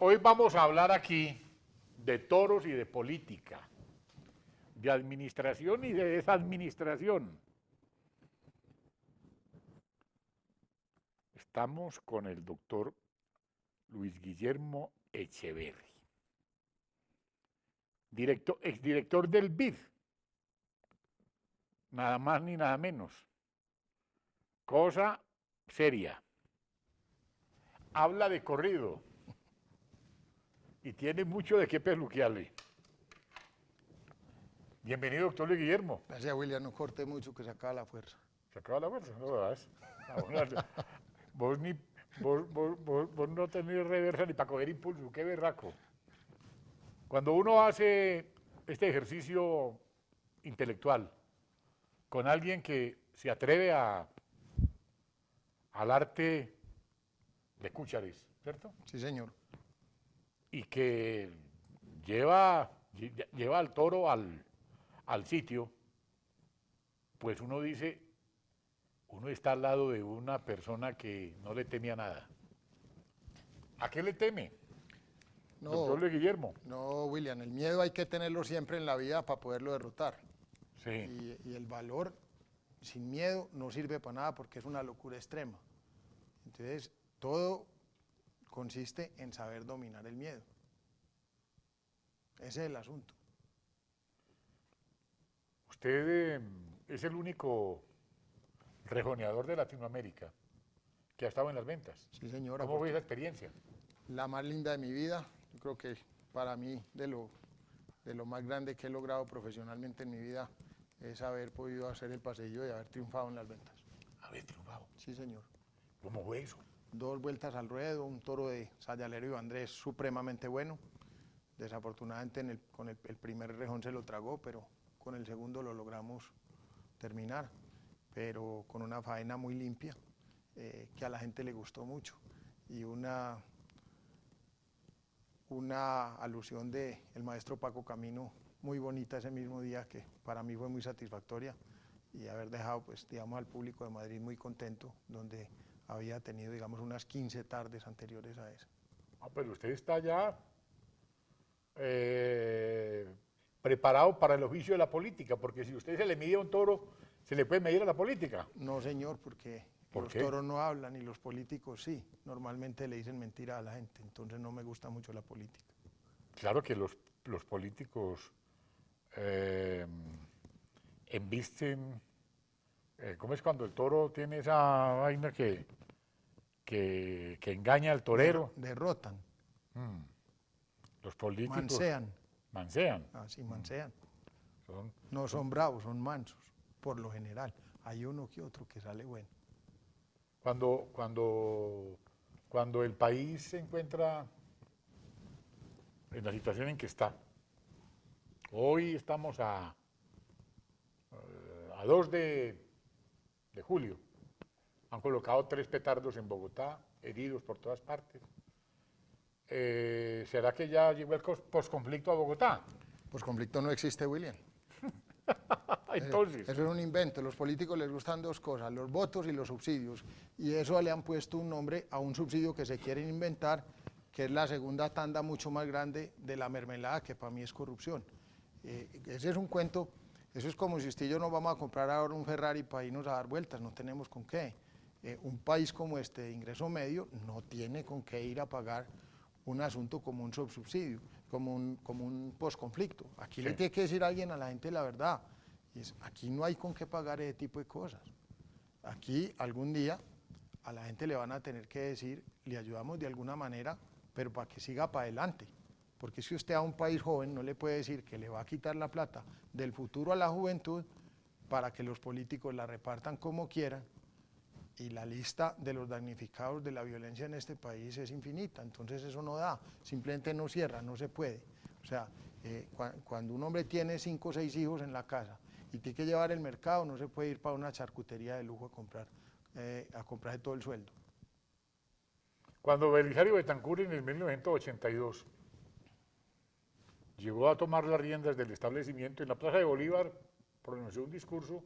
Hoy vamos a hablar aquí de toros y de política, de administración y de desadministración. Estamos con el doctor Luis Guillermo Echeverri, exdirector del BID, nada más ni nada menos. Cosa seria. Habla de corrido y tiene mucho de qué peluquearle. Bienvenido, doctor Luis Guillermo. Gracias, William, no corte mucho que se acaba la fuerza. Se acaba la fuerza, no das. Vos no tenés reversa ni para coger impulso, qué berraco. Cuando uno hace este ejercicio intelectual con alguien que se atreve al arte de cúchares, ¿cierto? Sí, señor. Y que lleva al toro al sitio, pues uno dice, uno está al lado de una persona que no le temía nada. ¿A qué le teme, doctor Luis Guillermo? No, William, el miedo hay que tenerlo siempre en la vida para poderlo derrotar. Sí. Y el valor sin miedo no sirve para nada porque es una locura extrema. Entonces, todo consiste en saber dominar el miedo. Ese es el asunto. Usted es el único rejoneador de Latinoamérica que ha estado en las ventas. Sí, señor. ¿Cómo fue esa experiencia? La más linda de mi vida. Yo creo que para mí de lo más grande que he logrado profesionalmente en mi vida es haber podido hacer el pasillo y haber triunfado en las ventas. ¿Haber triunfado? Sí, señor. ¿Cómo fue eso? 2 vueltas al ruedo, un toro de Sayalero y Andrés supremamente bueno. Desafortunadamente con el primer rejón se lo tragó, pero con el segundo lo logramos terminar, pero con una faena muy limpia, que a la gente le gustó mucho, y una alusión del maestro Paco Camino muy bonita ese mismo día, que para mí fue muy satisfactoria, y haber dejado, pues, digamos, al público de Madrid muy contento, donde había tenido, digamos, unas 15 tardes anteriores a eso. Ah, pero usted está ya preparado para el oficio de la política, porque si usted se le mide a un toro, ¿se le puede medir a la política? No, señor, porque los toros no hablan y los políticos sí. Normalmente le dicen mentira a la gente, entonces no me gusta mucho la política. Claro que los políticos embisten. ¿Cómo es cuando el toro tiene esa vaina que engaña al torero? Derrotan. Los políticos... Mansean. Mansean. Ah, sí, mansean. No son bravos, son mansos, por lo general. Hay uno que otro que sale bueno. Cuando el país se encuentra en la situación en que está, hoy estamos a 2 de julio, han colocado 3 petardos en Bogotá, heridos por todas partes. ¿Será que ya llegó el posconflicto a Bogotá? Posconflicto no existe, William. Entonces. Eso es un invento. Los políticos les gustan 2 cosas, los votos y los subsidios. Y eso le han puesto un nombre a un subsidio que se quieren inventar, que es la segunda tanda mucho más grande de la mermelada, que para mí es corrupción. Ese es un cuento. Eso es como si usted y yo nos vamos a comprar ahora un Ferrari para irnos a dar vueltas, no tenemos con qué. Un país como este de ingreso medio no tiene con qué ir a pagar un asunto como un subsidio, como un posconflicto. Aquí le tiene que decir a alguien, a la gente, la verdad. Aquí no hay con qué pagar ese tipo de cosas. Aquí algún día a la gente le van a tener que decir, le ayudamos de alguna manera, pero para que siga para adelante. Porque si usted a un país joven no le puede decir que le va a quitar la plata del futuro a la juventud para que los políticos la repartan como quieran, y la lista de los damnificados de la violencia en este país es infinita, entonces eso no da, simplemente no cierra, no se puede. O sea, cuando un hombre tiene 5 o 6 hijos en la casa y tiene que llevar el mercado, no se puede ir para una charcutería de lujo a comprarse todo el sueldo. Cuando Belisario Betancur en el 1982 llegó a tomar las riendas del establecimiento, en la Plaza de Bolívar pronunció un discurso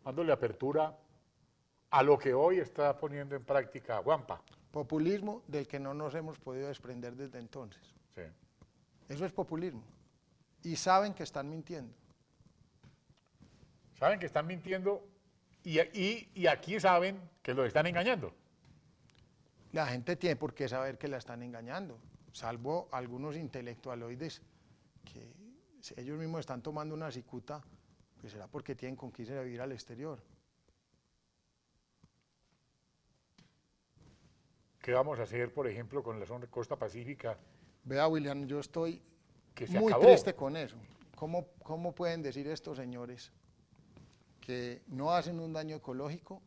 dándole apertura a lo que hoy está poniendo en práctica Guampa. Populismo del que no nos hemos podido desprender desde entonces. Sí. Eso es populismo. Y saben que están mintiendo. Saben que están mintiendo y aquí saben que los están engañando. La gente tiene por qué saber que la están engañando, salvo algunos intelectualoides que ellos mismos están tomando una cicuta, pues será porque tienen con qué irse a vivir al exterior. ¿Qué vamos a hacer, por ejemplo, con la zona costa pacífica? Vea, William, yo estoy Que se muy acabó. triste con eso. ¿Cómo pueden decir estos señores que no hacen un daño ecológico,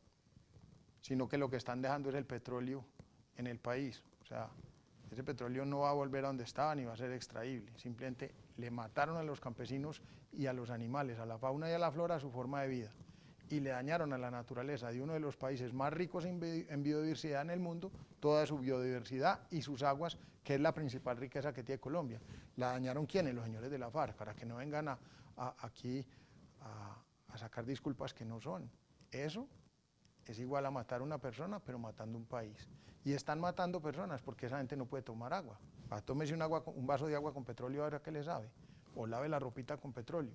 sino que lo que están dejando es el petróleo en el país? O sea, ese petróleo no va a volver a donde estaba ni va a ser extraíble. Simplemente le mataron a los campesinos y a los animales, a la fauna y a la flora, su forma de vida. Y le dañaron a la naturaleza de uno de los países más ricos en biodiversidad en el mundo, toda su biodiversidad y sus aguas, que es la principal riqueza que tiene Colombia. ¿La dañaron quiénes? Los señores de la FARC, para que no vengan aquí a sacar disculpas que no son. Eso es igual a matar a una persona, pero matando un país. Y están matando personas porque esa gente no puede tomar agua. Tómese un vaso de agua con petróleo ahora que le sabe, o lave la ropita con petróleo.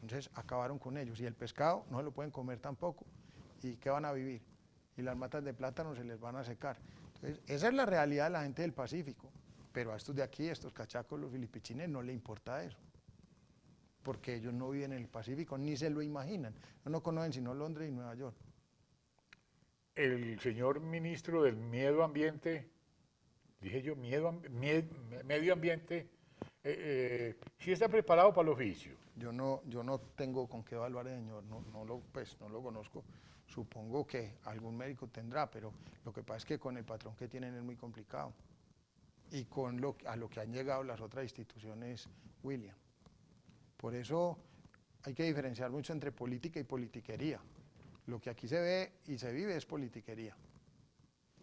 Entonces acabaron con ellos, y el pescado no se lo pueden comer tampoco. ¿Y qué van a vivir? Y las matas de plátano se les van a secar. Entonces, esa es la realidad de la gente del Pacífico. Pero a estos de aquí, estos cachacos, los filipichines, no les importa eso. Porque ellos no viven en el Pacífico, ni se lo imaginan. No conocen sino Londres y Nueva York. El señor ministro del Medio Ambiente, dije yo, Medio Ambiente, sí está preparado para el oficio. Yo no tengo con qué evaluar, señor, no lo conozco. Supongo que algún médico tendrá, pero lo que pasa es que con el patrón que tienen es muy complicado. Y con a lo que han llegado las otras instituciones, William. Por eso hay que diferenciar mucho entre política y politiquería. Lo que aquí se ve y se vive es politiquería.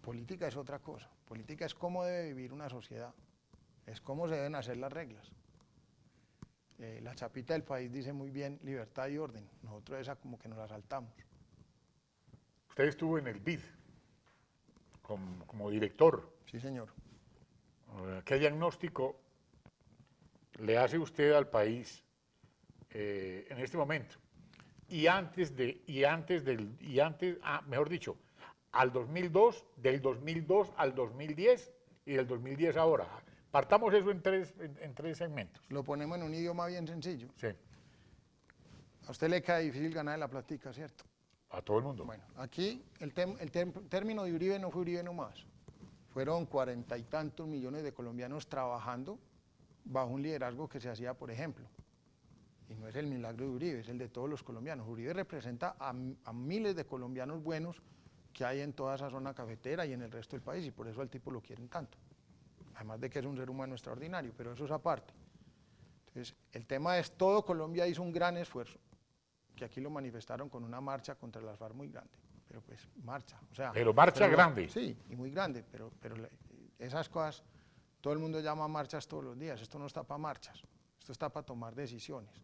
Política es otra cosa. Política es cómo debe vivir una sociedad. Es cómo se deben hacer las reglas. La chapita del país dice muy bien libertad y orden. Nosotros esa como que nos la saltamos. Usted estuvo en el BID como director. Sí, señor. ¿Qué diagnóstico le hace usted al país en este momento? Mejor dicho, al 2002, del 2002 al 2010 y del 2010 ahora. Partamos eso en tres segmentos. Lo ponemos en un idioma bien sencillo. Sí. A usted le cae difícil ganar la plática, ¿cierto? A todo el mundo. Bueno, aquí el término de Uribe no fue Uribe nomás. Fueron 40 y tantos millones de colombianos trabajando bajo un liderazgo que se hacía, por ejemplo. Y no es el milagro de Uribe, es el de todos los colombianos. Uribe representa a miles de colombianos buenos que hay en toda esa zona cafetera y en el resto del país, y por eso al tipo lo quieren tanto. Además de que es un ser humano extraordinario, pero eso es aparte. Entonces, el tema es, todo Colombia hizo un gran esfuerzo, que aquí lo manifestaron con una marcha contra las FARC muy grande, pero pues marcha, o sea... Pero marcha grande. Sí, y muy grande, pero esas cosas, todo el mundo llama marchas todos los días, esto no está para marchas, esto está para tomar decisiones.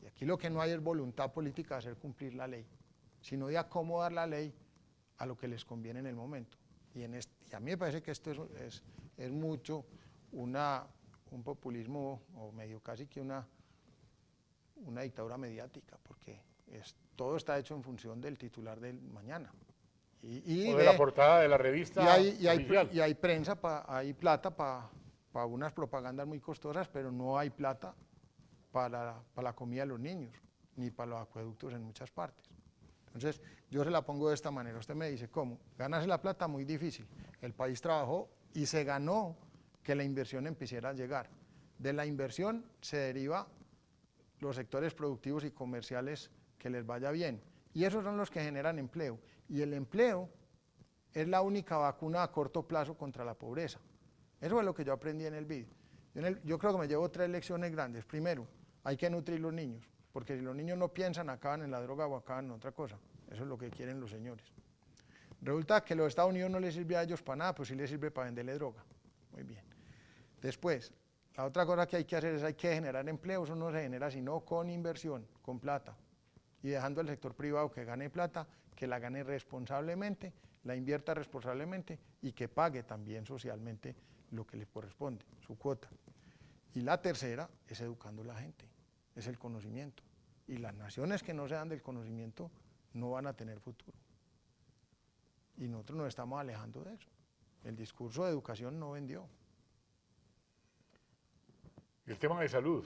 Y aquí lo que no hay es voluntad política de hacer cumplir la ley, sino de acomodar la ley a lo que les conviene en el momento. Y a mí me parece que esto es mucho un populismo, o medio casi que una dictadura mediática, porque todo está hecho en función del titular del mañana. O de la portada de la revista oficial. Y hay prensa, hay plata para unas propagandas muy costosas, pero no hay plata para la comida de los niños, ni para los acueductos en muchas partes. Entonces, yo se la pongo de esta manera. Usted me dice, ¿cómo? Ganarse la plata, muy difícil. El país trabajó y se ganó que la inversión empezara a llegar. De la inversión se deriva los sectores productivos y comerciales que les vaya bien. Y esos son los que generan empleo. Y el empleo es la única vacuna a corto plazo contra la pobreza. Eso es lo que yo aprendí en el BID. Yo creo que me llevo 3 lecciones grandes. Primero, hay que nutrir los niños, porque si los niños no piensan, acaban en la droga o acaban en otra cosa. Eso es lo que quieren los señores. Resulta que los Estados Unidos no les sirve a ellos para nada, pues sí les sirve para venderle droga. Muy bien. Después, la otra cosa que hay que hacer es hay que generar empleo. Eso no se genera sino con inversión, con plata. Y dejando al sector privado que gane plata, que la gane responsablemente la invierta responsablemente y que pague también socialmente lo que le corresponde, su cuota. Y la tercera es educando a la gente, es el conocimiento. Y las naciones que no se dan del conocimiento no van a tener futuro. Y nosotros nos estamos alejando de eso. El discurso de educación no vendió. El tema de salud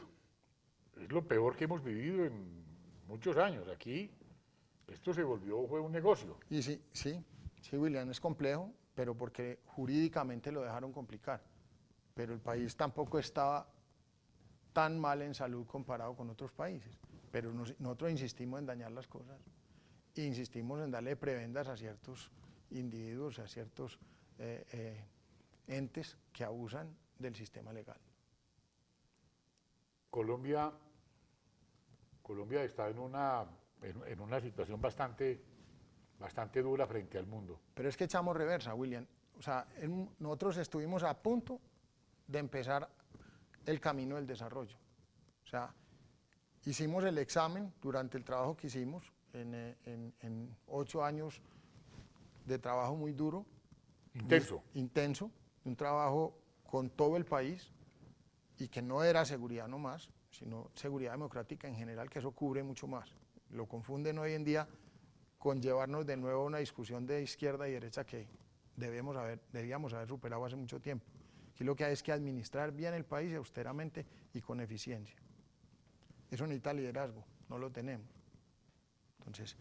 es lo peor que hemos vivido en muchos años. Aquí esto fue un negocio. Y sí, William, es complejo, pero porque jurídicamente lo dejaron complicar. Pero el país tampoco estaba tan mal en salud comparado con otros países. Pero nosotros insistimos en dañar las cosas. E insistimos en darle prebendas a ciertos individuos, a ciertos entes que abusan del sistema legal. Colombia está en una situación bastante dura frente al mundo. Pero es que echamos reversa, William. O sea, nosotros estuvimos a punto de empezar el camino del desarrollo. O sea, hicimos el examen durante el trabajo que hicimos, en 8 años de trabajo muy duro. Intenso, un trabajo con todo el país, y que no era seguridad nomás, sino seguridad democrática en general, que eso cubre mucho más. Lo confunden hoy en día con llevarnos de nuevo a una discusión de izquierda y derecha que debíamos haber superado hace mucho tiempo. Aquí lo que hay es que administrar bien el país austeramente y con eficiencia. Eso necesita liderazgo, no lo tenemos. Entonces,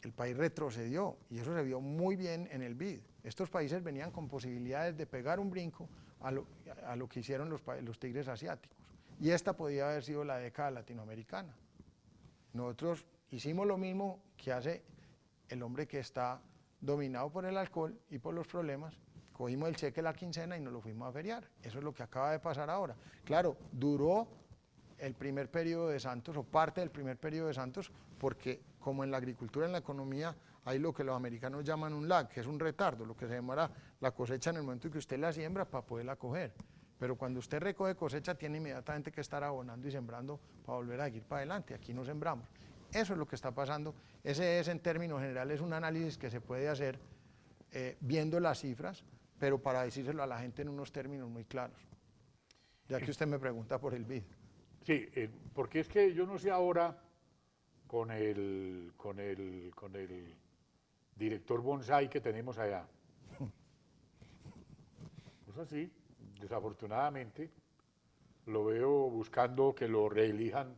el país retrocedió y eso se vio muy bien en el BID. Estos países venían con posibilidades de pegar un brinco a lo que hicieron los tigres asiáticos. Y esta podía haber sido la década latinoamericana. Nosotros hicimos lo mismo que hace el hombre que está dominado por el alcohol y por los problemas. Cogimos el cheque la quincena y nos lo fuimos a feriar. Eso es lo que acaba de pasar ahora. Claro, duró el primer periodo de Santos, o parte del primer periodo de Santos, porque como en la agricultura, en la economía, hay lo que los americanos llaman un lag, que es un retardo, lo que se demora la cosecha en el momento en que usted la siembra para poderla coger. Pero cuando usted recoge cosecha, tiene inmediatamente que estar abonando y sembrando para volver a ir para adelante. Aquí no sembramos. Eso es lo que está pasando. Ese es, en términos generales, un análisis que se puede hacer viendo las cifras, pero para decírselo a la gente en unos términos muy claros. Ya que usted me pregunta por el BID. Sí, porque es que yo no sé ahora con el director bonsai que tenemos allá. Pues así, desafortunadamente, lo veo buscando que lo reelijan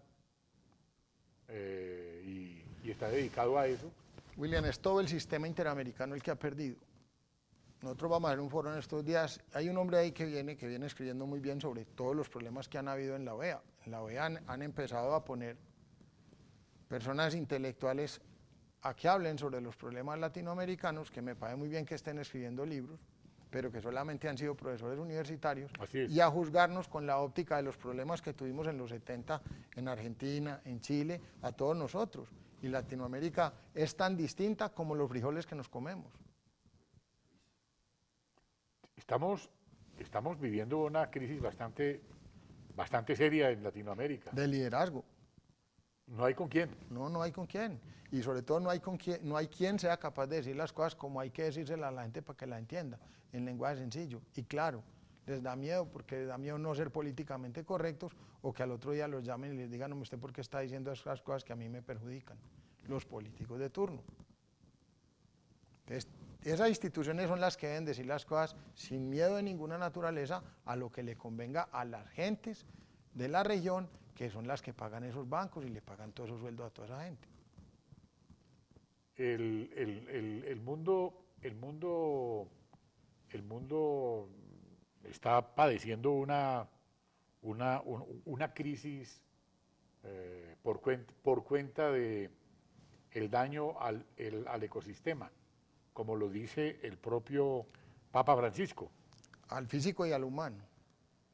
y está dedicado a eso. William, es todo el sistema interamericano el que ha perdido. Nosotros vamos a hacer un foro en estos días. Hay un hombre ahí que viene escribiendo muy bien sobre todos los problemas que han habido en la OEA. En la OEA han empezado a poner personas intelectuales a que hablen sobre los problemas latinoamericanos, que me parece muy bien que estén escribiendo libros, pero que solamente han sido profesores universitarios, y a juzgarnos con la óptica de los problemas que tuvimos en los 70 en Argentina, en Chile, a todos nosotros. Y Latinoamérica es tan distinta como los frijoles que nos comemos. Estamos viviendo una crisis bastante seria en Latinoamérica. De liderazgo. No hay con quién. No hay con quién. Y sobre todo no hay quien sea capaz de decir las cosas como hay que decírselas a la gente para que la entienda, en lenguaje sencillo. Y claro, les da miedo, porque les da miedo no ser políticamente correctos, o que al otro día los llamen y les digan, no, usted por qué está diciendo esas cosas que a mí me perjudican, los políticos de turno. Entonces, esas instituciones son las que deben decir las cosas sin miedo de ninguna naturaleza a lo que le convenga a las gentes de la región, que son las que pagan esos bancos y le pagan todos esos sueldos a toda esa gente. El mundo está padeciendo una crisis por cuenta de el daño al ecosistema, como lo dice el propio Papa Francisco. Al físico y al humano.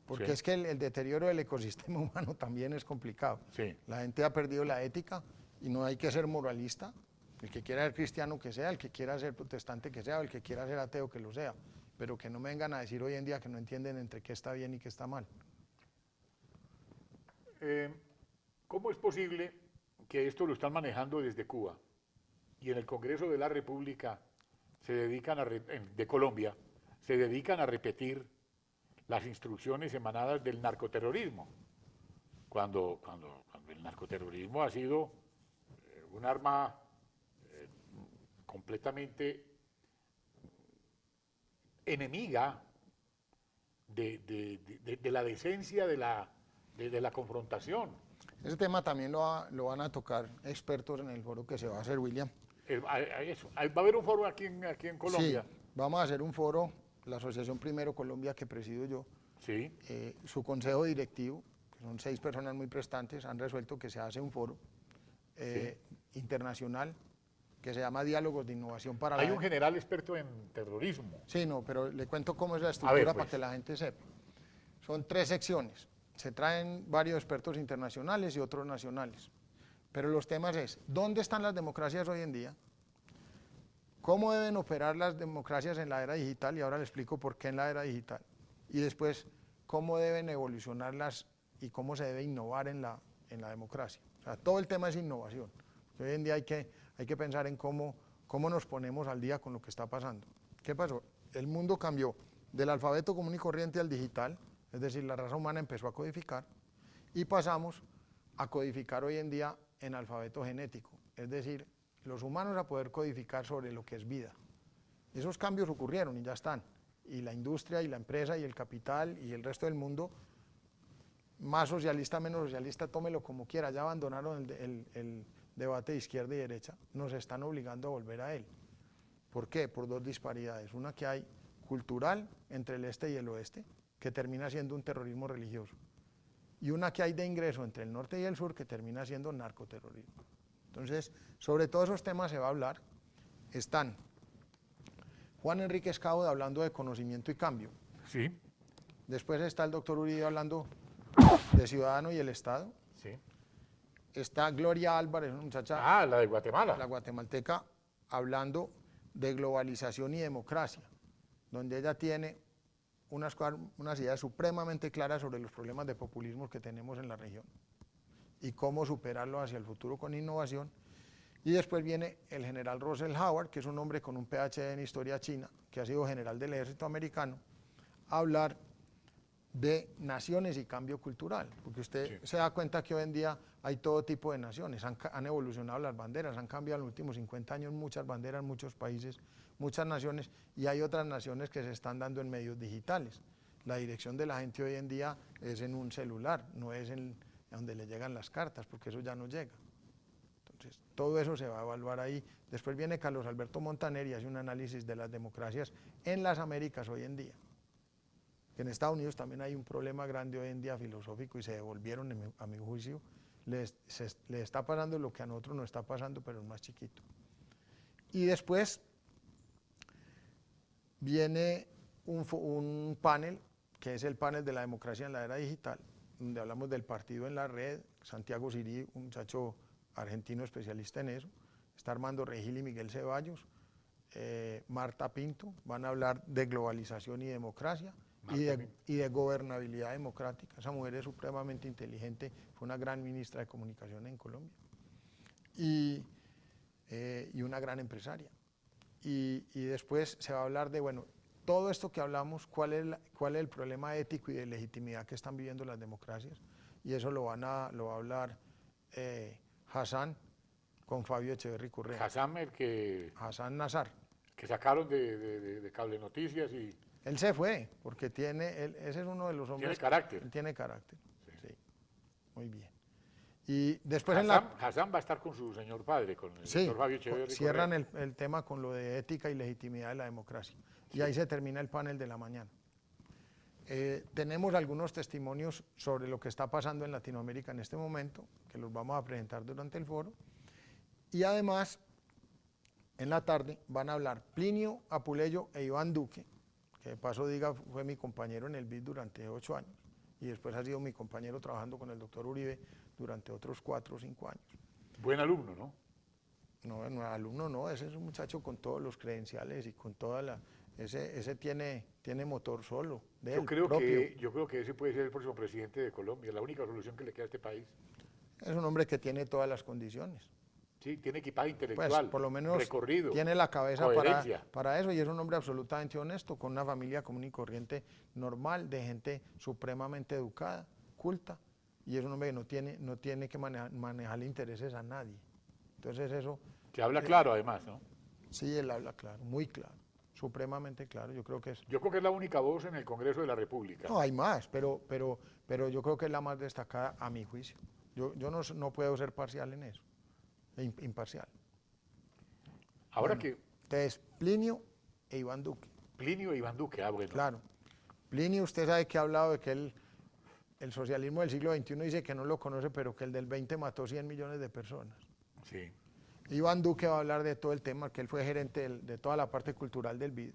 Porque sí, es que el deterioro del ecosistema humano también es complicado. Sí. La gente ha perdido la ética y no hay que ser moralista. El que quiera ser cristiano que sea, el que quiera ser protestante que sea, o el que quiera ser ateo que lo sea. Pero que no me vengan a decir hoy en día que no entienden entre qué está bien y qué está mal. ¿Cómo es posible que esto lo están manejando desde Cuba y en el Congreso de la República se dedican de Colombia, se dedican a repetir las instrucciones emanadas del narcoterrorismo, cuando el narcoterrorismo ha sido un arma completamente enemiga de la decencia de la confrontación. Ese tema también lo van a tocar expertos en el foro que se va a hacer, William. Va a haber un foro aquí en Colombia. Sí, vamos a hacer un foro, la Asociación Primero Colombia que presido yo, Sí. Su consejo directivo, que son 6 personas muy prestantes, han resuelto que se hace un foro internacional que se llama Diálogos de Innovación para Hay un general experto en terrorismo. Sí, no, pero le cuento cómo es la estructura para que la gente sepa. Son 3 secciones, se traen varios expertos internacionales y otros nacionales, pero los temas es, ¿dónde están las democracias hoy en día? ¿Cómo deben operar las democracias en la era digital? Y ahora le explico por qué en la era digital. Y después, ¿cómo deben evolucionarlas y cómo se debe innovar en la democracia? O sea, todo el tema es innovación. Hoy en día hay que pensar en cómo nos ponemos al día con lo que está pasando. ¿Qué pasó? El mundo cambió del alfabeto común y corriente al digital, es decir, la raza humana empezó a codificar y pasamos a codificar hoy en día en alfabeto genético, es decir, los humanos a poder codificar sobre lo que es vida. Esos cambios ocurrieron y ya están, y la industria y la empresa y el capital y el resto del mundo, más socialista, menos socialista, tómelo como quiera, ya abandonaron el debate de izquierda y derecha, nos están obligando a volver a él. ¿Por qué? Por 2 disparidades, una que hay cultural entre el este y el oeste, que termina siendo un terrorismo religioso, y una que hay de ingreso entre el norte y el sur, que termina siendo narcoterrorismo. Entonces, sobre todos esos temas se va a hablar. Están Juan Enrique Escauda hablando de conocimiento y cambio. Sí. Después está el doctor Uribe hablando de ciudadano y el Estado. Sí. Está Gloria Álvarez, una muchacha, la de Guatemala. la guatemalteca, hablando de globalización y democracia, donde ella tiene unas ideas supremamente claras sobre los problemas de populismo que tenemos en la región y cómo superarlo hacia el futuro con innovación. Y después viene el general Russell Howard, que es un hombre con un PhD en historia china, que ha sido general del ejército americano, a hablar de naciones y cambio cultural, porque usted se da cuenta que hoy en día hay todo tipo de naciones, han evolucionado las banderas, han cambiado en los últimos 50 años muchas banderas, muchos países, muchas naciones, y hay otras naciones que se están dando en medios digitales. La dirección de la gente hoy en día es en un celular, no es en donde le llegan las cartas, porque eso ya no llega. Entonces, todo eso se va a evaluar ahí. Después viene Carlos Alberto Montaner y hace un análisis de las democracias en las Américas hoy en día. En Estados Unidos también hay un problema grande hoy en día filosófico y se devolvieron, a mi juicio, le está pasando lo que a nosotros nos está pasando, pero es más chiquito. Y después viene un panel, que es el panel de la democracia en la era digital, donde hablamos del partido en la red, Santiago Sirí, un muchacho argentino especialista en eso, está Armando Regil y Miguel Ceballos, Marta Pinto, van a hablar de globalización y democracia, y de gobernabilidad democrática. Esa mujer es supremamente inteligente, fue una gran ministra de Comunicación en Colombia y una gran empresaria. Y después se va a hablar de, bueno, todo esto que hablamos, cuál es el problema ético y de legitimidad que están viviendo las democracias, y eso lo va a hablar Hassan con Fabio Echeverry Correa. Hassan Nazar. Que sacaron de Cable Noticias y... Él se fue, porque ese es uno de los hombres... Tiene carácter. Él tiene carácter, sí. Muy bien. Y después Hassan va a estar con su señor padre, con el doctor Fabio Echeverry. Cierran el tema con lo de ética y legitimidad de la democracia. Sí. Y ahí se termina el panel de la mañana. Tenemos algunos testimonios sobre lo que está pasando en Latinoamérica en este momento, que los vamos a presentar durante el foro. Y además, en la tarde van a hablar Plinio Apuleyo e Iván Duque, que de paso diga, fue mi compañero en el BID durante 8 años, y después ha sido mi compañero trabajando con el doctor Uribe durante otros 4 o 5 años. Buen alumno, ¿no? No, alumno no, ese es un muchacho con todos los credenciales y con toda la... Ese tiene motor solo, de él, propio. Yo creo que ese puede ser el próximo presidente de Colombia, la única solución que le queda a este país. Es un hombre que tiene todas las condiciones. Sí, tiene equipaje Pues intelectual, por lo menos recorrido, tiene la cabeza coherencia. para eso y es un hombre absolutamente honesto, con una familia común y corriente normal, de gente supremamente educada, culta, y es un hombre que no tiene que manejar intereses a nadie. Entonces eso, Que habla claro además, ¿no? sí, él habla claro, muy claro, supremamente claro, yo creo que es... Yo creo que es la única voz en el Congreso de la República. No, hay más, pero yo creo que es la más destacada a mi juicio. Yo no puedo ser parcial en eso, imparcial. Ahora Bueno, que entonces, Plinio e Iván Duque. Plinio e Iván Duque, bueno. Claro. Plinio, usted sabe que ha hablado de que el socialismo del siglo XXI dice que no lo conoce, pero que el del 20 mató 100 millones de personas. Sí. Iván Duque va a hablar de todo el tema, que él fue gerente de toda la parte cultural del BID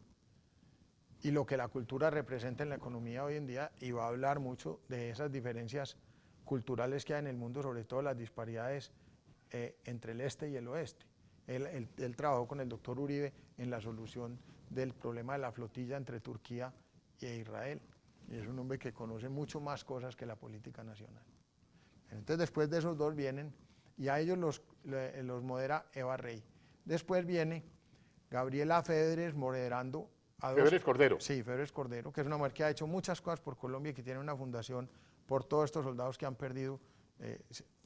y lo que la cultura representa en la economía hoy en día, y va a hablar mucho de esas diferencias culturales que hay en el mundo, sobre todo las disparidades entre el este y el oeste. Él trabajó con el doctor Uribe en la solución del problema de la flotilla entre Turquía e Israel, y es un hombre que conoce mucho más cosas que la política nacional. Entonces después de esos dos vienen, y a ellos los modera Eva Rey. Después viene Gabriela Federer moderando a dos... Febres Cordero. Sí, Federer Cordero, que es una mujer que ha hecho muchas cosas por Colombia y que tiene una fundación por todos estos soldados que han perdido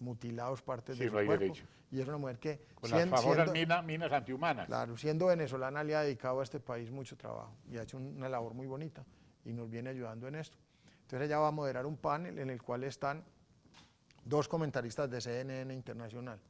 mutilados partes Sí, de su no hay cuerpo. derecho. Y es una mujer que, Con las famosas minas antihumanas. claro, siendo venezolana, le ha dedicado a este país mucho trabajo y ha hecho una labor muy bonita y nos viene ayudando en esto. Entonces ella va a moderar un panel en el cual están dos comentaristas de CNN Internacional,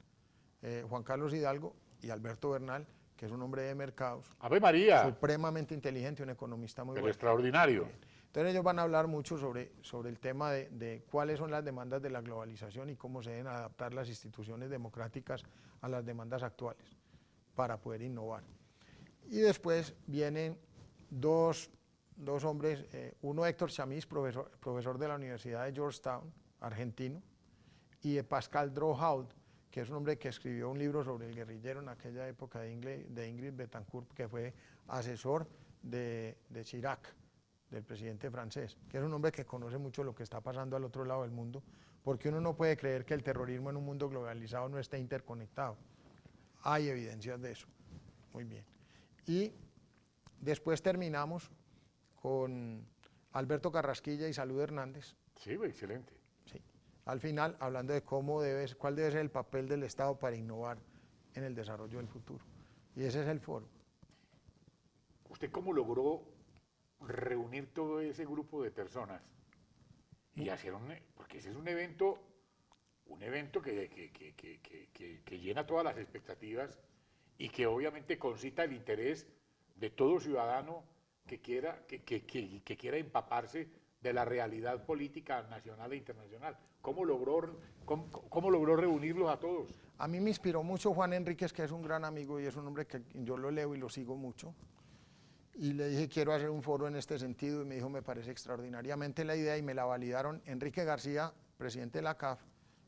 Juan Carlos Hidalgo y Alberto Bernal, que es un hombre de mercados, ¡Ave María! supremamente inteligente, un economista muy Pero bueno. extraordinario. Entonces ellos van a hablar mucho sobre el tema de cuáles son las demandas de la globalización y cómo se deben adaptar las instituciones democráticas a las demandas actuales para poder innovar. Y después vienen dos hombres, uno Héctor Chamiz, profesor de la Universidad de Georgetown, argentino, y Pascal Drohaut, que es un hombre que escribió un libro sobre el guerrillero en aquella época de Ingrid Betancourt, que fue asesor de Chirac, del presidente francés, que es un hombre que conoce mucho lo que está pasando al otro lado del mundo, porque uno no puede creer que el terrorismo en un mundo globalizado no esté interconectado. Hay evidencias de eso. Muy bien. Y después terminamos con Alberto Carrasquilla y Salud Hernández. Sí, excelente. Sí. Al final, hablando de cuál debe ser el papel del Estado para innovar en el desarrollo del futuro. Y ese es el foro. ¿Usted cómo logró reunir todo ese grupo de personas y hacer porque ese es un evento que llena todas las expectativas y que obviamente concita el interés de todo ciudadano que quiera empaparse de la realidad política nacional e internacional? ¿Cómo logró reunirlos a todos? A mí me inspiró mucho Juan Enríquez, que es un gran amigo y es un hombre que yo lo leo y lo sigo mucho. Y le dije, quiero hacer un foro en este sentido, y me dijo, me parece extraordinariamente la idea, y me la validaron Enrique García, presidente de la CAF,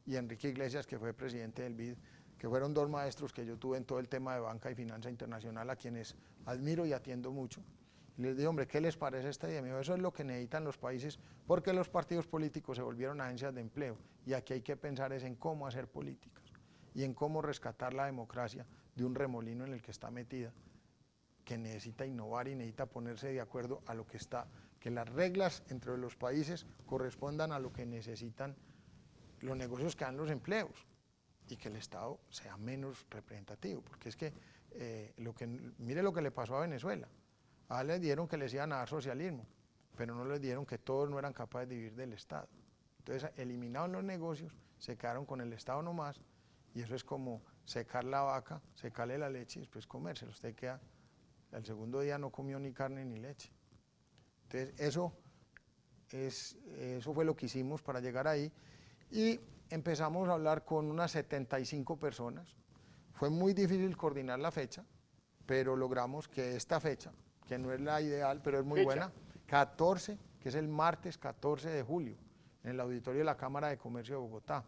y Enrique Iglesias, que fue presidente del BID, que fueron dos maestros que yo tuve en todo el tema de banca y finanza internacional, a quienes admiro y atiendo mucho. Y les dije, hombre, ¿qué les parece esta idea? Me dijo, eso es lo que necesitan los países, porque los partidos políticos se volvieron agencias de empleo, y aquí hay que pensar es en cómo hacer políticas, y en cómo rescatar la democracia de un remolino en el que está metida, que necesita innovar y necesita ponerse de acuerdo a lo que está, que las reglas entre los países correspondan a lo que necesitan los negocios que dan los empleos y que el Estado sea menos representativo, porque es que, mire lo que le pasó a Venezuela, a él les dieron que les iban a dar socialismo, pero no les dieron que todos no eran capaces de vivir del Estado. Entonces eliminaron los negocios, se quedaron con el Estado nomás, y eso es como secar la vaca, secarle la leche y después comérsela. Usted queda, al segundo día no comió ni carne ni leche. Entonces eso fue lo que hicimos para llegar ahí, y empezamos a hablar con unas 75 personas. Fue muy difícil coordinar la fecha, pero logramos que esta fecha, que no es la ideal, pero es muy buena, 14, que es el martes 14 de julio, en el auditorio de la Cámara de Comercio de Bogotá.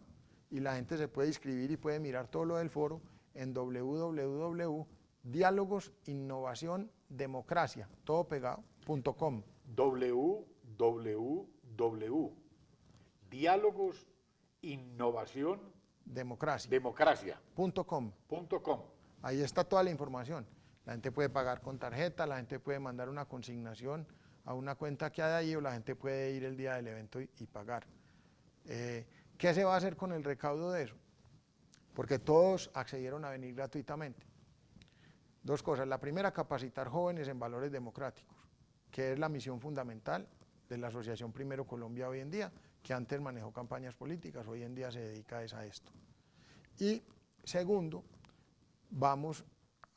Y la gente se puede inscribir y puede mirar todo lo del foro en www.dialogosinnovaciondemocracia, todo pegado.com. www.dialogosinnovaciondemocracia democracia.com. democracia.com. Ahí está toda la información. La gente puede pagar con tarjeta, la gente puede mandar una consignación a una cuenta que hay ahí, o la gente puede ir el día del evento y pagar. ¿Qué se va a hacer con el recaudo de eso? Porque todos accedieron a venir gratuitamente. Dos cosas. La primera, capacitar jóvenes en valores democráticos, que es la misión fundamental de la Asociación Primero Colombia hoy en día, que antes manejó campañas políticas, hoy en día se dedica a esto. Y segundo, vamos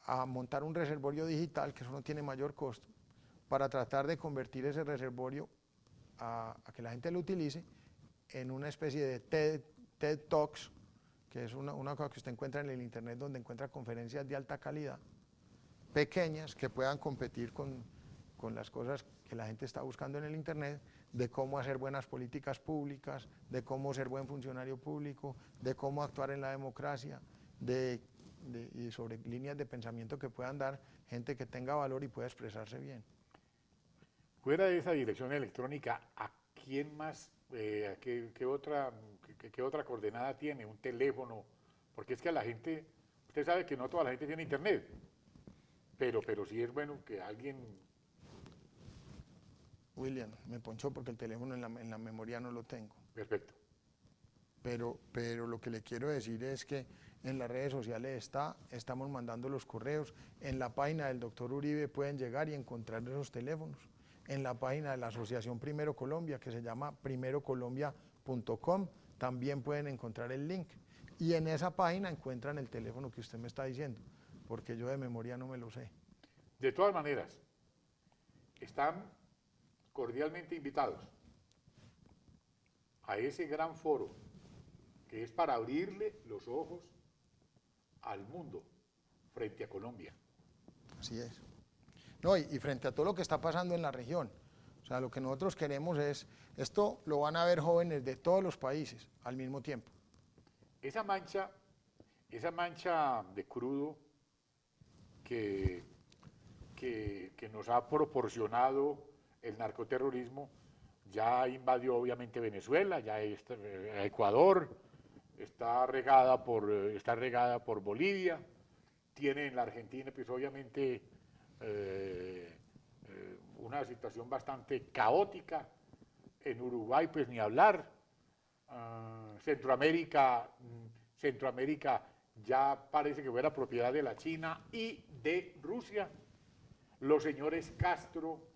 a montar un reservorio digital, que eso no tiene mayor costo, para tratar de convertir ese reservorio a que la gente lo utilice en una especie de TED Talks, que es una cosa que usted encuentra en el internet, donde encuentra conferencias de alta calidad, pequeñas, que puedan competir con las cosas que la gente está buscando en el internet, de cómo hacer buenas políticas públicas, de cómo ser buen funcionario público, de cómo actuar en la democracia, y sobre líneas de pensamiento que puedan dar gente que tenga valor y pueda expresarse bien. Fuera de esa dirección electrónica, ¿a quién más, qué otra coordenada tiene? ¿Un teléfono? Porque es que a la gente, usted sabe que no toda la gente tiene internet, pero sí es bueno que alguien... William, me ponchó porque el teléfono en la memoria no lo tengo. Perfecto. Pero lo que le quiero decir es que en las redes sociales estamos mandando los correos, en la página del doctor Uribe pueden llegar y encontrar esos teléfonos, en la página de la Asociación Primero Colombia, que se llama primerocolombia.com, también pueden encontrar el link, y en esa página encuentran el teléfono que usted me está diciendo, porque yo de memoria no me lo sé. De todas maneras, están cordialmente invitados a ese gran foro que es para abrirle los ojos al mundo frente a Colombia. Así es. No, y frente a todo lo que está pasando en la región, o sea, lo que nosotros queremos es, esto lo van a ver jóvenes de todos los países al mismo tiempo. Esa mancha de crudo que nos ha proporcionado el narcoterrorismo ya invadió obviamente Venezuela, ya Ecuador, está regada por Bolivia, tiene en la Argentina pues obviamente una situación bastante caótica, en Uruguay pues ni hablar, Centroamérica ya parece que fuera propiedad de la China y de Rusia. Los señores Castro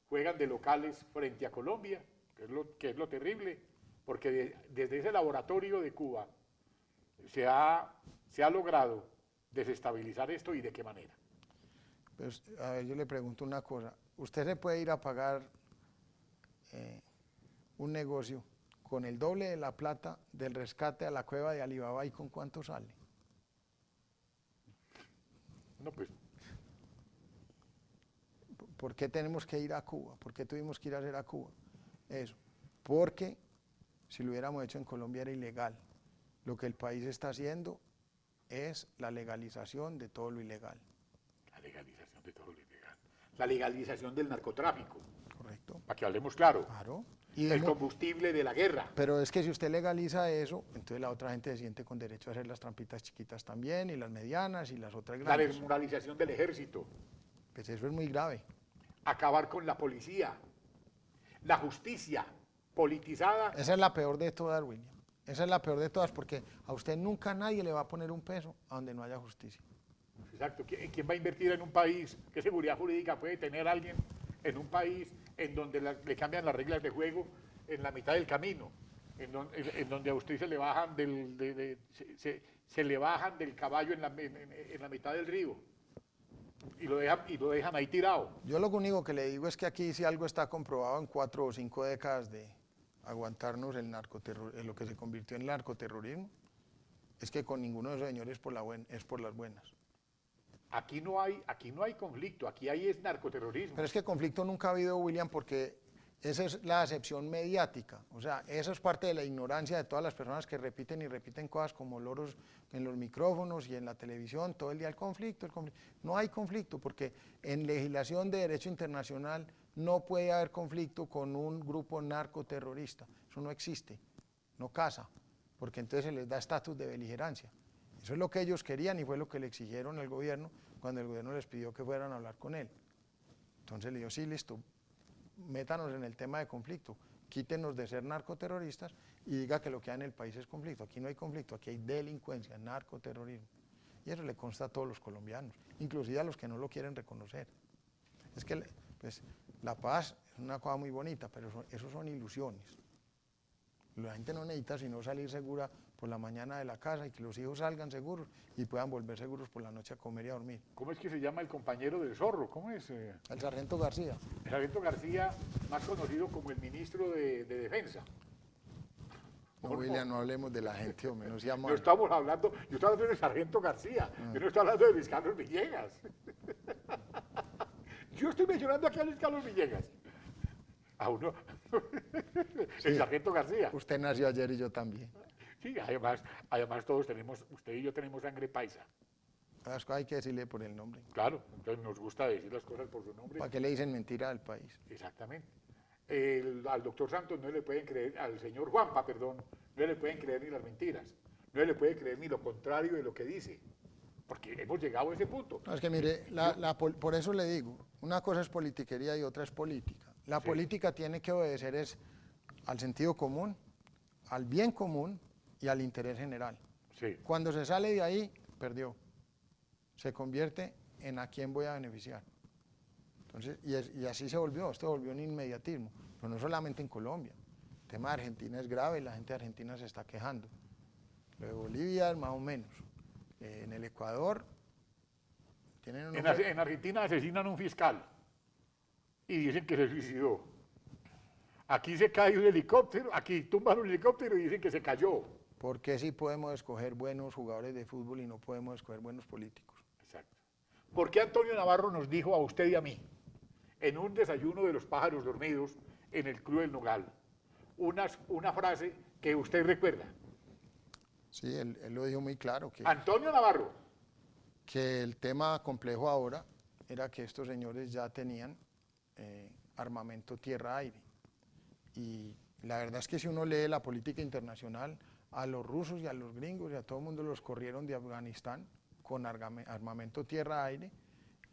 juegan de locales frente a Colombia, que es lo terrible, porque desde ese laboratorio de Cuba se ha logrado desestabilizar esto, y de qué manera. Pues, a ver, yo le pregunto una cosa, ¿usted se puede ir a pagar un negocio con el doble de la plata del rescate a la cueva de Alibaba, y con cuánto sale? No, pues. ¿Por qué tenemos que ir a Cuba? ¿Por qué tuvimos que ir a hacer a Cuba eso? Porque si lo hubiéramos hecho en Colombia era ilegal. Lo que el país está haciendo es la legalización de todo lo ilegal. La legalización de todo lo ilegal. La legalización del narcotráfico. Correcto. Para que hablemos claro. Claro. Y el combustible de la guerra. Pero es que si usted legaliza eso, entonces la otra gente se siente con derecho a hacer las trampitas chiquitas también, y las medianas, y las otras grandes. La desmoralización del ejército. Pues eso es muy grave. Acabar con la policía. La justicia politizada. Esa es la peor de todas, William. Esa es la peor de todas, porque a usted nunca nadie le va a poner un peso a donde no haya justicia. Exacto. ¿Quién va a invertir en un país? ¿Qué seguridad jurídica puede tener alguien en un país en donde le cambian las reglas de juego en la mitad del camino? En donde a usted se le bajan se le bajan del caballo en la mitad del río y lo dejan ahí tirado. Yo lo único que le digo es que aquí, si algo está comprobado en 4 o 5 décadas de aguantarnos lo que se convirtió en narcoterrorismo, es que con ninguno de esos señores es por las buenas. Aquí no hay conflicto, aquí hay es narcoterrorismo. Pero es que conflicto nunca ha habido, William, porque esa es la acepción mediática. O sea, eso es parte de la ignorancia de todas las personas que repiten y repiten cosas como loros en los micrófonos y en la televisión todo el día. El conflicto. No hay conflicto, porque en legislación de derecho internacional no puede haber conflicto con un grupo narcoterrorista. Eso no existe, no casa. porque entonces se les da estatus de beligerancia. Eso es lo que ellos querían y fue lo que le exigieron al gobierno cuando el gobierno les pidió que fueran a hablar con él. Entonces le dijo, sí, listo, métanos en el tema de conflicto, quítenos de ser narcoterroristas y diga que lo que hay en el país es conflicto. Aquí no hay conflicto, aquí hay delincuencia, narcoterrorismo. Y eso le consta a todos los colombianos, inclusive a los que no lo quieren reconocer. Es que pues, la paz es una cosa muy bonita, pero eso son ilusiones. La gente no necesita sino salir segura por la mañana de la casa y que los hijos salgan seguros y puedan volver seguros por la noche a comer y a dormir. ¿Cómo es que se llama el compañero del zorro? ¿Cómo es? El sargento García. El sargento García, más conocido como el ministro de Defensa. No, William, no hablemos de la gente, hombre, no sea No malo. estamos hablando, yo estoy hablando del sargento García, yo no estoy hablando de Luis Carlos Villegas. Yo estoy mencionando aquí a Luis Carlos Villegas. A uno, el sargento García. Usted nació ayer y yo también. Sí, además todos tenemos, usted y yo tenemos sangre paisa. Las cosas hay que decirle por el nombre. Claro, entonces nos gusta decir las cosas por su nombre. ¿Para qué le dicen mentira al país? Exactamente. Al doctor Santos no le pueden creer, al señor Juanpa, perdón, no le pueden creer ni las mentiras, no le puede creer ni lo contrario de lo que dice, porque hemos llegado a ese punto. No, es que mire, por eso le digo, una cosa es politiquería y otra es política. La política tiene que obedecer al sentido común, al bien común y al interés general. Sí. Cuando se sale de ahí, perdió. Se convierte en a quién voy a beneficiar. Entonces, y así se volvió, esto volvió un inmediatismo, pero no solamente en Colombia. El tema de Argentina es grave, la gente de Argentina se está quejando. Lo de Bolivia es más o menos. En el Ecuador tienen En Argentina asesinan a un fiscal y dicen que se suicidó. Aquí se cae un helicóptero, aquí tumban un helicóptero y dicen que se cayó. ¿Por qué sí podemos escoger buenos jugadores de fútbol y no podemos escoger buenos políticos? Exacto. ¿Por qué Antonio Navarro nos dijo a usted y a mí, en un desayuno de los pájaros dormidos en el Club del Nogal, una frase que usted recuerda? Sí, él lo dijo muy claro, Antonio Navarro. Que el tema complejo ahora era que estos señores ya tenían armamento tierra-aire. Y la verdad es que si uno lee la política internacional, a los rusos y a los gringos y a todo el mundo los corrieron de Afganistán con armamento tierra-aire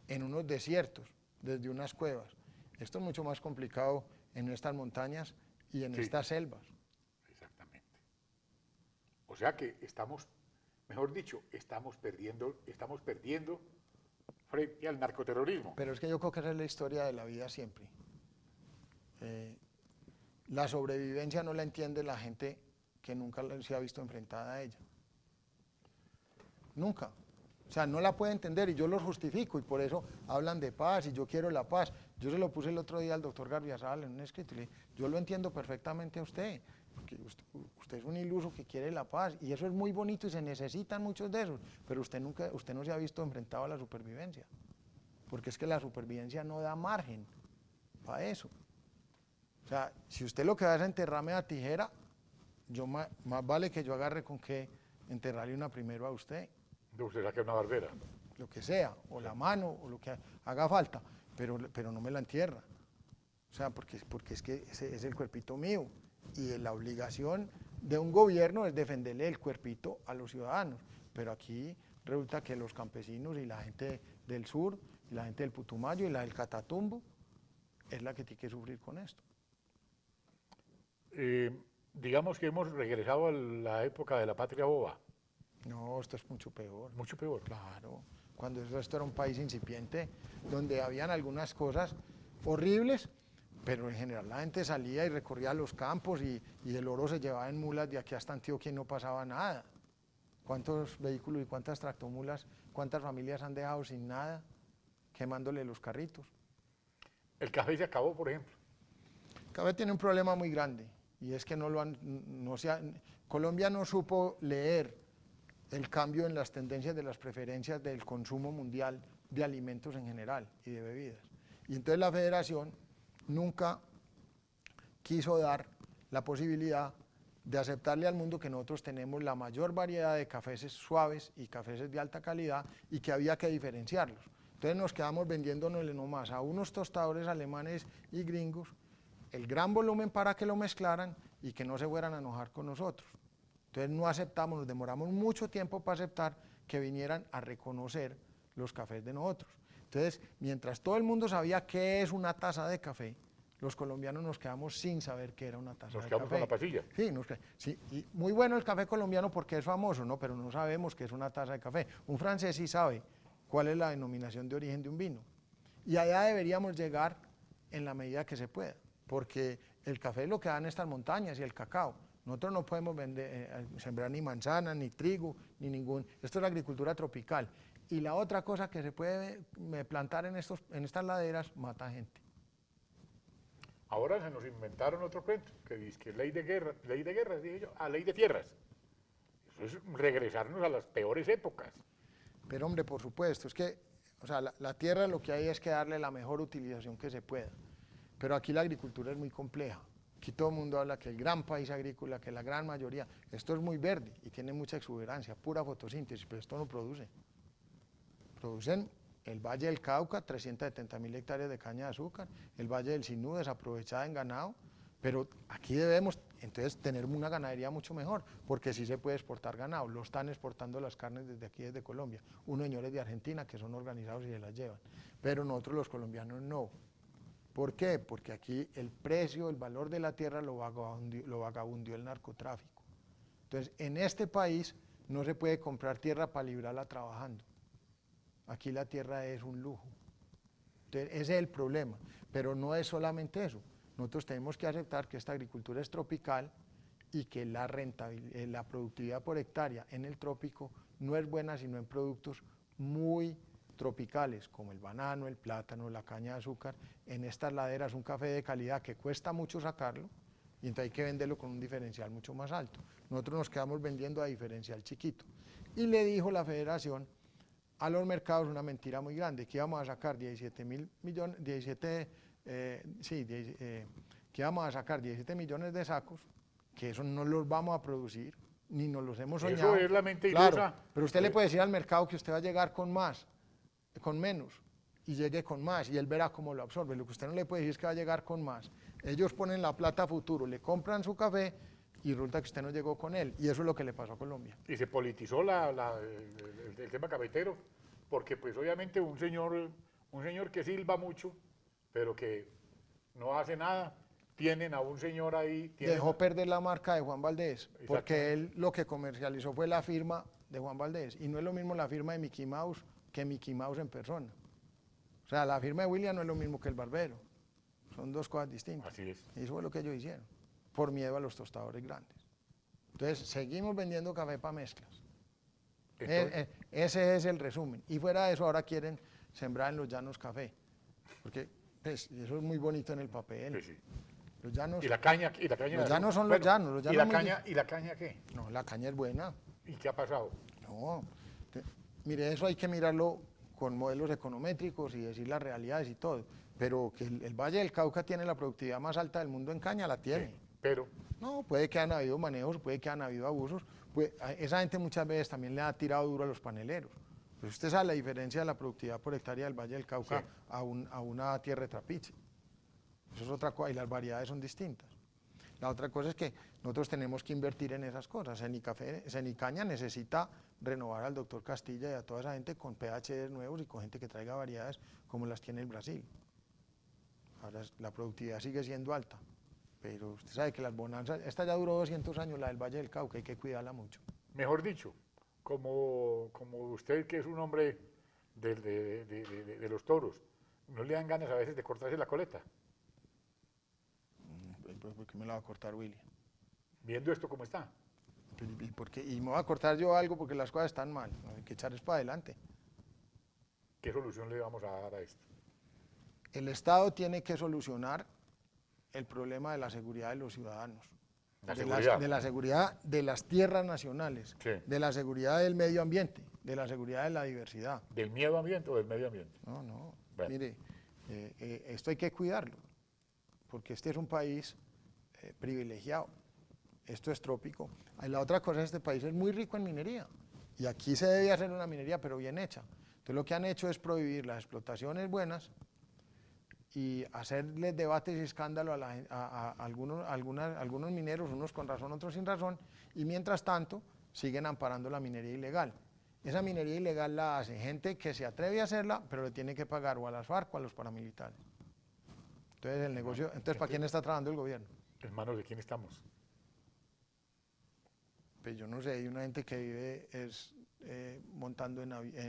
en unos desiertos, desde unas cuevas. Esto es mucho más complicado en estas montañas y en estas selvas. Exactamente. O sea que estamos, mejor dicho, estamos perdiendo frente al narcoterrorismo. Pero es que yo creo que esa es la historia de la vida siempre. La sobrevivencia no la entiende la gente que nunca se ha visto enfrentada a ella. Nunca. O sea, no la puede entender y yo lo justifico y por eso hablan de paz y yo quiero la paz. Yo se lo puse el otro día al doctor Garbiazabal en un escrito y le dije, yo lo entiendo perfectamente a usted, porque usted es un iluso que quiere la paz y eso es muy bonito y se necesitan muchos de esos, pero usted no se ha visto enfrentado a la supervivencia, porque es que la supervivencia no da margen para eso. O sea, si usted lo que va es enterrarme a tijera, más vale que yo agarre con que enterrarle una primero a usted. ¿Usted saca una barbera? Lo que sea, o la mano, o lo que haga falta, pero no me la entierra. O sea, porque es que ese es el cuerpito mío. Y la obligación de un gobierno es defenderle el cuerpito a los ciudadanos. Pero aquí resulta que los campesinos y la gente del sur, y la gente del Putumayo y la del Catatumbo, es la que tiene que sufrir con esto. Digamos que hemos regresado a la época de la patria boba. No, esto es mucho peor. Mucho peor. Claro, cuando esto era un país incipiente, donde habían algunas cosas horribles, pero en general la gente salía y recorría los campos y el oro se llevaba en mulas de aquí hasta Antioquia y no pasaba nada. ¿Cuántos vehículos y cuántas tractomulas, cuántas familias han dejado sin nada, quemándole los carritos? El café se acabó, por ejemplo. El café tiene un problema muy grande y es que Colombia no supo leer el cambio en las tendencias de las preferencias del consumo mundial de alimentos en general y de bebidas. Y entonces la federación nunca quiso dar la posibilidad de aceptarle al mundo que nosotros tenemos la mayor variedad de cafés suaves y cafés de alta calidad y que había que diferenciarlos. Entonces nos quedamos vendiéndonos nomás a unos tostadores alemanes y gringos el gran volumen para que lo mezclaran y que no se fueran a enojar con nosotros. Entonces no aceptamos, nos demoramos mucho tiempo para aceptar que vinieran a reconocer los cafés de nosotros. Entonces, mientras todo el mundo sabía qué es una taza de café, los colombianos nos quedamos sin saber qué era una taza de café. Nos quedamos con la pasilla. Sí, sí, y muy bueno el café colombiano porque es famoso, ¿no? Pero no sabemos qué es una taza de café. Un francés sí sabe cuál es la denominación de origen de un vino. Y allá deberíamos llegar en la medida que se pueda, porque el café es lo que dan estas montañas y el cacao. Nosotros no podemos sembrar ni manzana, ni trigo, ni ningún... Esto es la agricultura tropical. Y la otra cosa que se puede plantar en estas laderas mata gente. Ahora se nos inventaron otro cuento, que dice que ley de guerra, dije yo, ley de tierras. Eso es regresarnos a las peores épocas. Pero hombre, por supuesto, es que, o sea, la tierra lo que hay es que darle la mejor utilización que se pueda. Pero aquí la agricultura es muy compleja. Aquí todo el mundo habla que el gran país agrícola, que la gran mayoría, esto es muy verde y tiene mucha exuberancia, pura fotosíntesis, pero esto no produce. Producen el Valle del Cauca, 370.000 hectáreas de caña de azúcar, el Valle del Sinú desaprovechada en ganado, pero aquí debemos entonces tener una ganadería mucho mejor, porque sí se puede exportar ganado, lo están exportando las carnes desde aquí, desde Colombia, unos señores de Argentina que son organizados y se las llevan, pero nosotros los colombianos no. ¿Por qué? Porque aquí el precio, el valor de la tierra lo vagabundió el narcotráfico. Entonces, en este país no se puede comprar tierra para librarla trabajando. Aquí la tierra es un lujo. Entonces, ese es el problema, pero no es solamente eso. Nosotros tenemos que aceptar que esta agricultura es tropical y que la productividad por hectárea en el trópico no es buena sino en productos muy tropicales, como el banano, el plátano, la caña de azúcar. En estas laderas un café de calidad que cuesta mucho sacarlo y entonces hay que venderlo con un diferencial mucho más alto. Nosotros nos quedamos vendiendo a diferencial chiquito. Y le dijo la federación a los mercados una mentira muy grande, que íbamos a sacar 17 millones de sacos, que eso no los vamos a producir, ni nos los hemos soñado. Eso es la mentirosa. Claro, pero usted le puede decir al mercado que usted va a llegar con más, con menos, y llegue con más, y él verá cómo lo absorbe. Lo que usted no le puede decir es que va a llegar con más. Ellos ponen la plata a futuro, le compran su café, y resulta que usted no llegó con él, y eso es lo que le pasó a Colombia. Y se politizó el tema cafetero, porque pues obviamente un señor que silba mucho, pero que no hace nada, tienen a un señor ahí... Dejó perder la marca de Juan Valdés, porque él lo que comercializó fue la firma de Juan Valdés, y no es lo mismo la firma de Mickey Mouse que Mickey Mouse en persona. O sea, la firma de William no es lo mismo que el barbero, son dos cosas distintas. Así es. Y eso fue lo que ellos hicieron, por miedo a los tostadores grandes. Entonces, seguimos vendiendo café para mezclas. Ese es el resumen. Y fuera de eso, ahora quieren sembrar en los llanos café, porque pues, eso es muy bonito en el papel. Sí, sí. Los llanos, ¿Y la caña? los llanos son los llanos. ¿Y la caña qué? No, la caña es buena. ¿Y qué ha pasado? No, mire, eso hay que mirarlo con modelos econométricos y decir las realidades y todo, pero que el Valle del Cauca tiene la productividad más alta del mundo en caña, la tiene. Sí, pero... No, puede que hayan habido manejos, puede que hayan habido abusos, esa gente muchas veces también le ha tirado duro a los paneleros. Pero usted sabe la diferencia de la productividad por hectárea del Valle del Cauca sí. a una tierra de trapiche. Eso es otra cosa, y las variedades son distintas. La otra cosa es que nosotros tenemos que invertir en esas cosas. Cenicaña necesita renovar al doctor Castilla y a toda esa gente con pH nuevos y con gente que traiga variedades como las tiene el Brasil. Ahora la productividad sigue siendo alta, pero usted sabe que las bonanzas, esta ya duró 200 años, la del Valle del Cauca, hay que cuidarla mucho. Mejor dicho, como usted que es un hombre de los toros, ¿no le dan ganas a veces de cortarse la coleta? ¿Por qué me la va a cortar William? Viendo esto como está. ¿Y me voy a cortar yo algo porque las cosas están mal? No, hay que echar para adelante. ¿Qué solución le vamos a dar a esto? El Estado tiene que solucionar el problema de la seguridad de los ciudadanos, de la seguridad de las tierras nacionales, sí. De la seguridad del medio ambiente, de la seguridad de la diversidad. ¿Del medio ambiente o del medio ambiente? No, bueno. Mire, esto hay que cuidarlo, porque este es un país privilegiado, esto es trópico. La otra cosa es que este país es muy rico en minería, y aquí se debe hacer una minería, pero bien hecha. Entonces lo que han hecho es prohibir las explotaciones buenas y hacerles debates y escándalo a algunos mineros, unos con razón, otros sin razón, y mientras tanto siguen amparando la minería ilegal. Esa minería ilegal la hace gente que se atreve a hacerla, pero le tiene que pagar o a las FARC o a los paramilitares. Entonces el negocio, entonces ¿para quién está trabajando el gobierno? ¿En manos de quién estamos? Pues yo no sé, hay una gente que vive montando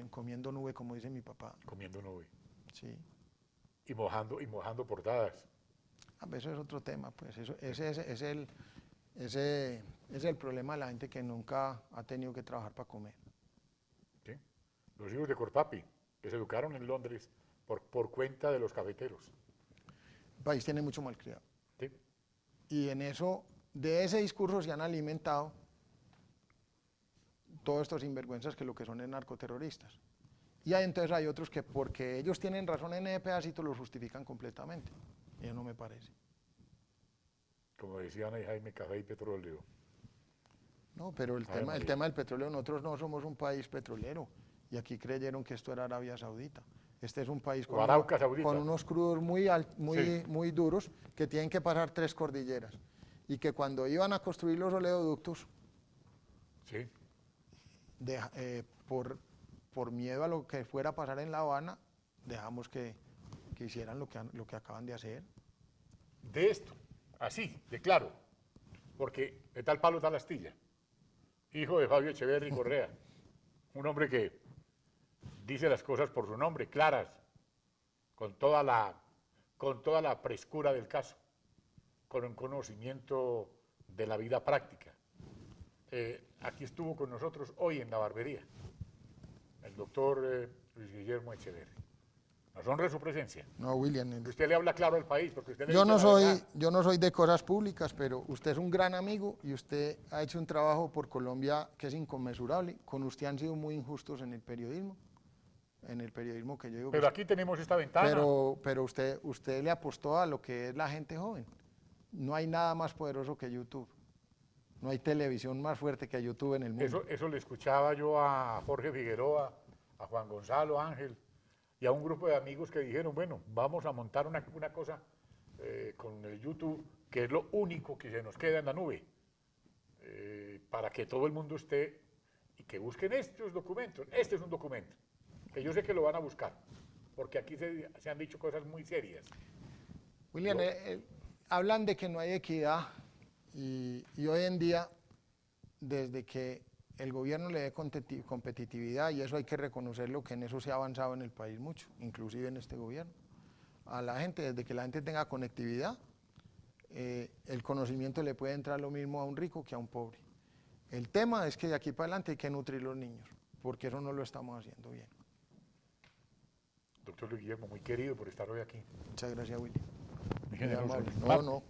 comiendo nube, como dice mi papá. Comiendo nube. Sí. Y mojando portadas. Eso es otro tema, pues ese es el problema de la gente que nunca ha tenido que trabajar para comer. ¿Sí? Los hijos de Corpapi, que se educaron en Londres por cuenta de los cafeteros. El país tiene mucho malcriado. ¿Sí? Y en eso, de ese discurso se han alimentado todos estos sinvergüenzas que lo que son es narcoterroristas. Y entonces hay otros que porque ellos tienen razón en ese pedacito lo justifican completamente. Y eso no me parece. Como decían ahí Jaime, café y petróleo. No, pero el tema del petróleo, nosotros no somos un país petrolero. Y aquí creyeron que esto era Arabia Saudita. Este es un país con unos crudos muy duros que tienen que pasar 3 cordilleras. Y que cuando iban a construir los oleoductos, sí. Por miedo a lo que fuera a pasar en La Habana, dejamos que hicieran lo que acaban de hacer. De esto, así, de claro, porque de tal palo tal astilla, hijo de Fabio Echeverri Correa, un hombre que dice las cosas por su nombre, claras, con toda la frescura del caso, con un conocimiento de la vida práctica. Aquí estuvo con nosotros hoy en la barbería el doctor Luis Guillermo Echeverri. ¿Nos honra su presencia? No, William. Usted le habla claro al país, porque usted yo no soy de cosas públicas, pero usted es un gran amigo y usted ha hecho un trabajo por Colombia que es inconmensurable. Con usted han sido muy injustos en el periodismo que yo digo. Pero aquí tenemos esta ventana. Pero usted le apostó a lo que es la gente joven. No hay nada más poderoso que YouTube. No hay televisión más fuerte que YouTube en el mundo. Eso le escuchaba yo a Jorge Figueroa, a Juan Gonzalo Ángel y a un grupo de amigos que dijeron, bueno, vamos a montar una cosa con el YouTube, que es lo único que se nos queda en la nube, para que todo el mundo esté y que busquen estos documentos. Este es un documento, que yo sé que lo van a buscar, porque aquí se han dicho cosas muy serias. William, hablan de que no hay equidad. Y hoy en día, desde que el gobierno le dé competitividad, y eso hay que reconocerlo, que en eso se ha avanzado en el país mucho, inclusive en este gobierno, a la gente, desde que la gente tenga conectividad, el conocimiento le puede entrar lo mismo a un rico que a un pobre. El tema es que de aquí para adelante hay que nutrir los niños, porque eso no lo estamos haciendo bien. Doctor Luis Guillermo, muy querido por estar hoy aquí. Muchas gracias, William. Muy generoso. No.